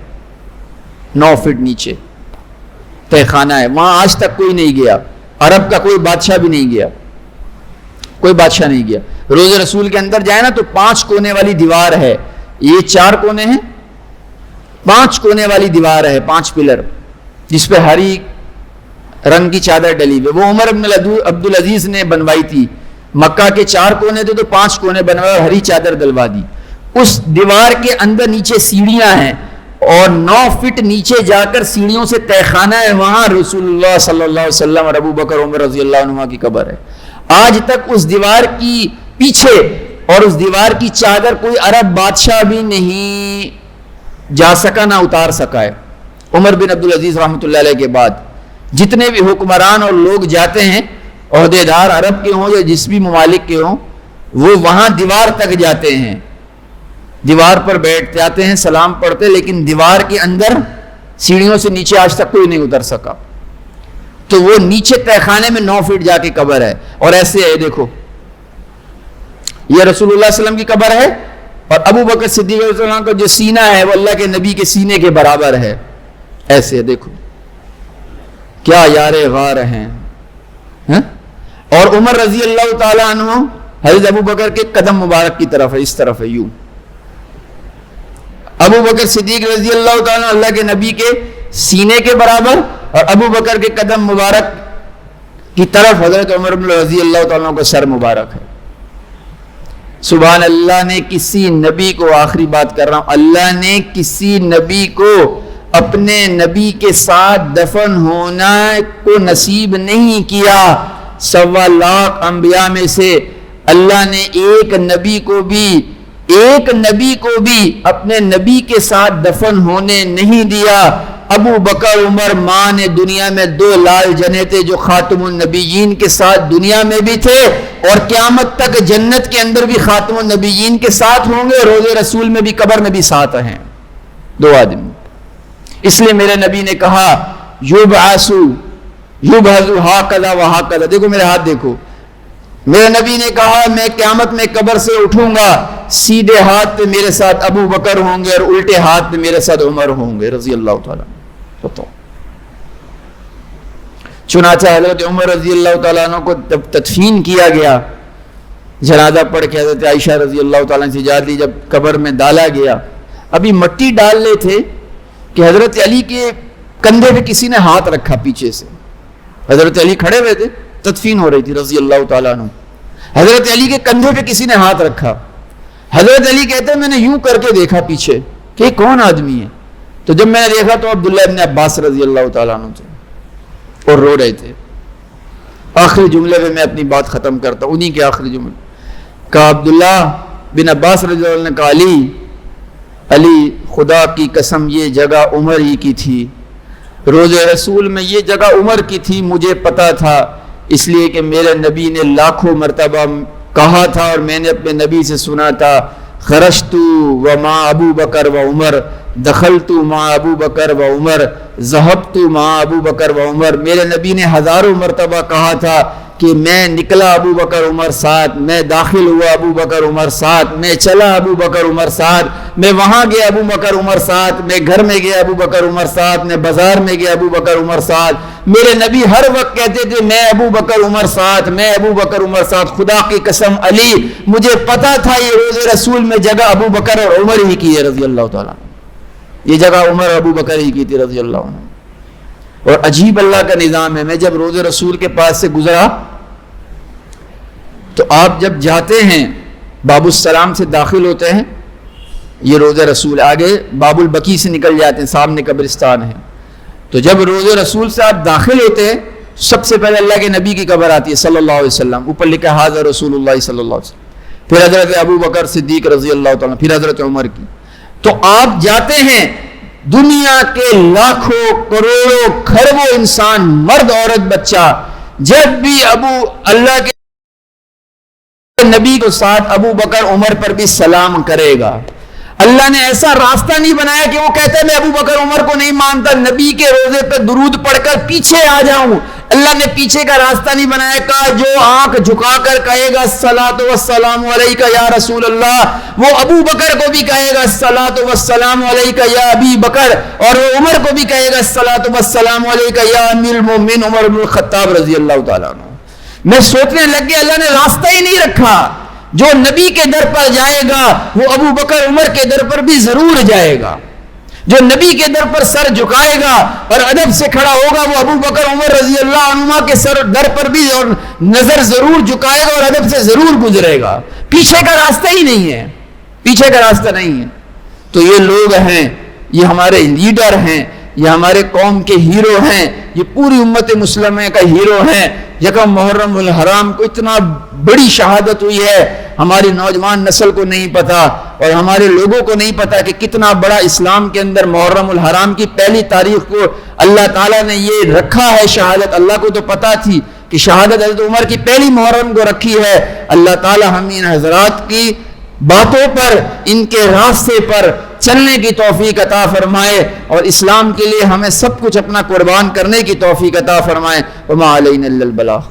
9 فٹ نیچے تہخانہ ہے، وہاں آج تک کوئی نہیں گیا، عرب کا کوئی بادشاہ بھی نہیں گیا، کوئی بادشاہ نہیں گیا۔ روزہ رسول کے اندر جائے نا تو 5 کونے والی دیوار ہے، یہ 4 کونے ہیں، 5 کونے والی دیوار ہے، 5 پلر، جس پہ ہری رنگ کی چادر ڈلی ہوئی، وہ عمر بن عبدالعزیز نے بنوائی تھی۔ مکہ کے 4 کونے تھے تو 5 کونے بنوائے اور ہری چادر ڈلوا دی۔ اس دیوار کے اندر نیچے سیڑھیاں ہیں، اور 9 فٹ نیچے جا کر سیڑھیوں سے تہخانہ ہے، وہاں رسول اللہ صلی اللہ علیہ وسلم اور ابو بکر عمر رضی اللہ عنہ کی قبر ہے۔ آج تک اس دیوار کی پیچھے اور اس دیوار کی چادر کوئی عرب بادشاہ بھی نہیں جا سکا، نہ اتار سکا ہے۔ عمر بن عبدالعزیز رحمۃ اللہ علیہ کے بعد جتنے بھی حکمران اور لوگ جاتے ہیں، عہدیدار عرب کے ہوں یا جس بھی ممالک کے ہوں، وہ وہاں دیوار تک جاتے ہیں، دیوار پر بیٹھ جاتے ہیں، سلام پڑھتے، لیکن دیوار کے اندر سیڑھیوں سے نیچے آج تک کوئی نہیں اتر سکا۔ تو وہ نیچے تہخانے میں 9 فٹ جا کے قبر ہے، اور ایسے ہے، دیکھو یہ رسول اللہ صلی اللہ علیہ وسلم کی قبر ہے، اور ابو بکر صدیق رضی اللہ عنہ کا جو سینہ ہے وہ اللہ کے نبی کے سینے کے برابر ہے، ایسے ہے، دیکھو کیا یار غار ہیں۔ اور عمر رضی اللہ تعالیٰ عنہ حضرت ابو بکر کے قدم مبارک کی طرف ہے، اس طرف ہے، یوں ابو بکر صدیق رضی اللہ تعالیٰ عنہ اللہ کے نبی کے سینے کے برابر، اور ابو بکر کے قدم مبارک کی طرف حضرت عمر بن رضی اللہ تعالیٰ عنہ کا سر مبارک ہے۔ سبحان اللہ نے کسی نبی کو، آخری بات کر رہا ہوں، اللہ نے کسی نبی کو اپنے نبی کے ساتھ دفن ہونا کو نصیب نہیں کیا۔ 1.25 لاکھ انبیاء میں سے اللہ نے ایک نبی کو بھی اپنے نبی کے ساتھ دفن ہونے نہیں دیا۔ ابو بکر عمر ماں نے دنیا میں 2 لال جنے تھے جو خاتم النبیین کے ساتھ دنیا میں بھی تھے اور قیامت تک جنت کے اندر بھی خاتم النبیین کے ساتھ ہوں گے، روض رسول میں بھی قبر میں بھی ساتھ ہیں 2 آدمی۔ اس لیے میرے نبی نے کہا یبعثو یبعثو ہاکذا وہاکذا، دیکھو میرے ہاتھ دیکھو، میرے نبی نے کہا میں قیامت میں قبر سے اٹھوں گا، سیدھے ہاتھ پہ میرے ساتھ ابو بکر ہوں گے اور الٹے ہاتھ پہ میرے ساتھ عمر ہوں گے رضی اللہ تعالیٰ عنہ۔ چنانچہ حضرت عمر رضی اللہ تعالیٰ عنہ کو جب تدفین کیا گیا، جنازہ پڑھ کے حضرت عائشہ رضی اللہ تعالیٰ عنہ سے اجازت لی، جب قبر میں ڈالا گیا، ابھی مٹی ڈال لے تھے کہ حضرت علی کے کندھے پہ کسی نے ہاتھ رکھا پیچھے سے، حضرت علی کھڑے ہوئے تھے، تدفین ہو رہی تھی رضی اللہ تعالیٰ عنہ، حضرت علی کے کندھے پہ کسی نے ہاتھ رکھا، حضرت علی کہتے ہیں میں نے یوں کر کے دیکھا پیچھے کہ یہ کون آدمی ہے، تو جب میں نے دیکھا تو عبداللہ ابن عباس رضی اللہ تعالیٰ عنہ تھے اور رو رہے تھے۔ آخری جملے میں میں اپنی بات ختم کرتا ہوں، انہی کے آخری جملے کہا عبداللہ بن عباس رضی اللہ عنہ نے کہا علی خدا کی قسم یہ جگہ عمر ہی کی تھی، روز رسول میں یہ جگہ عمر کی تھی، مجھے پتا تھا، اس لیے کہ میرے نبی نے لاکھوں مرتبہ کہا تھا اور میں نے اپنے نبی سے سنا تھا، خرجت وما ابو بکر و عمر، دخلت مع ابو بکر و عمر، ذهبت مع ابو بکر و عمر، میرے نبی نے ہزاروں مرتبہ کہا تھا کہ میں نکلا ابو بکر عمر ساتھ، میں داخل ہوا ابو بکر عمر ساتھ، میں چلا ابو بکر عمر ساتھ، میں وہاں گیا ابو بکر عمر ساتھ، میں گھر میں گیا ابو بکر عمر ساتھ، میں بازار میں گیا ابو بکر عمر ساتھ، میرے نبی ہر وقت کہتے تھے میں ابو بکر عمر ساتھ، میں ابو بکر عمر ساتھ، خدا کی قسم علی مجھے پتا تھا یہ روز رسول میں جگہ ابو بکر اور عمر ہی کی ہے رضی اللہ تعالیٰ، یہ جگہ عمر ابو بکر ہی کی تھی رضی اللہ عنہ۔ اور عجیب اللہ کا نظام ہے، میں جب روز رسول کے پاس سے گزرا تو آپ جب جاتے ہیں باب السلام سے داخل ہوتے ہیں، یہ روز رسول، آگے باب البقیع سے نکل جاتے ہیں، سامنے قبرستان ہے، تو جب روز رسول سے آپ داخل ہوتے ہیں سب سے پہلے اللہ کے نبی کی قبر آتی ہے صلی اللہ علیہ وسلم، اوپر لکھا حاضر رسول اللہ صلی اللہ علیہ وسلم، پھر حضرت ابو بکر صدیق رضی اللہ تعالیٰ، پھر حضرت عمر کی، تو آپ جاتے ہیں، دنیا کے لاکھوں کروڑوں کھربوں انسان، مرد عورت بچہ، جب بھی اللہ کے نبی کو ساتھ ابو بکر عمر پر بھی سلام کرے گا، اللہ نے ایسا راستہ نہیں بنایا کہ وہ کہتے ہیں میں ابو بکر عمر کو نہیں مانتا، نبی کے روزے پہ درود پڑھ کر پیچھے آ جاؤں، اللہ نے پیچھے کا راستہ نہیں بنایا، کہا جو آنکھ جھکا کر کہے گا الصلاۃ والسلام علیک یا رسول اللہ، وہ ابو بکر کو بھی کہے گا الصلاۃ والسلام علیک یا ابی بکر، اور وہ عمر کو بھی کہے گا الصلاۃ والسلام علیک یا امیر المؤمنین عمر بن الخطاب رضی اللہ تعالیٰ عنہ۔ میں سوچنے لگ گیا اللہ نے راستہ ہی نہیں رکھا، جو نبی کے در پر جائے گا وہ ابو بکر عمر کے در پر بھی ضرور جائے گا، جو نبی کے در پر سر جھکائے گا اور ادب سے کھڑا ہوگا وہ ابو بکر عمر رضی اللہ عنہ کے سر در پر بھی اور نظر ضرور جھکائے گا اور ادب سے ضرور گزرے گا، پیچھے کا راستہ ہی نہیں ہے، پیچھے کا راستہ نہیں ہے۔ تو یہ لوگ ہیں، یہ ہمارے لیڈر ہیں، یہ ہمارے قوم کے ہیرو ہیں، یہ پوری امت مسلمہ کا ہیرو ہیں۔ یکم محرم الحرام کو اتنا بڑی شہادت ہوئی ہے، ہماری نوجوان نسل کو نہیں پتا اور ہمارے لوگوں کو نہیں پتا کہ کتنا بڑا اسلام کے اندر محرم الحرام کی پہلی تاریخ کو اللہ تعالیٰ نے یہ رکھا ہے شہادت۔ اللہ کو تو پتا تھی کہ شہادت حضرت عمر کی پہلی محرم کو رکھی ہے۔ اللہ تعالیٰ ہم ان حضرات کی باتوں پر، ان کے راستے پر چلنے کی توفیق عطا فرمائے اور اسلام کے لیے ہمیں سب کچھ اپنا قربان کرنے کی توفیق عطا فرمائے۔ وما علینا الا البلاغ۔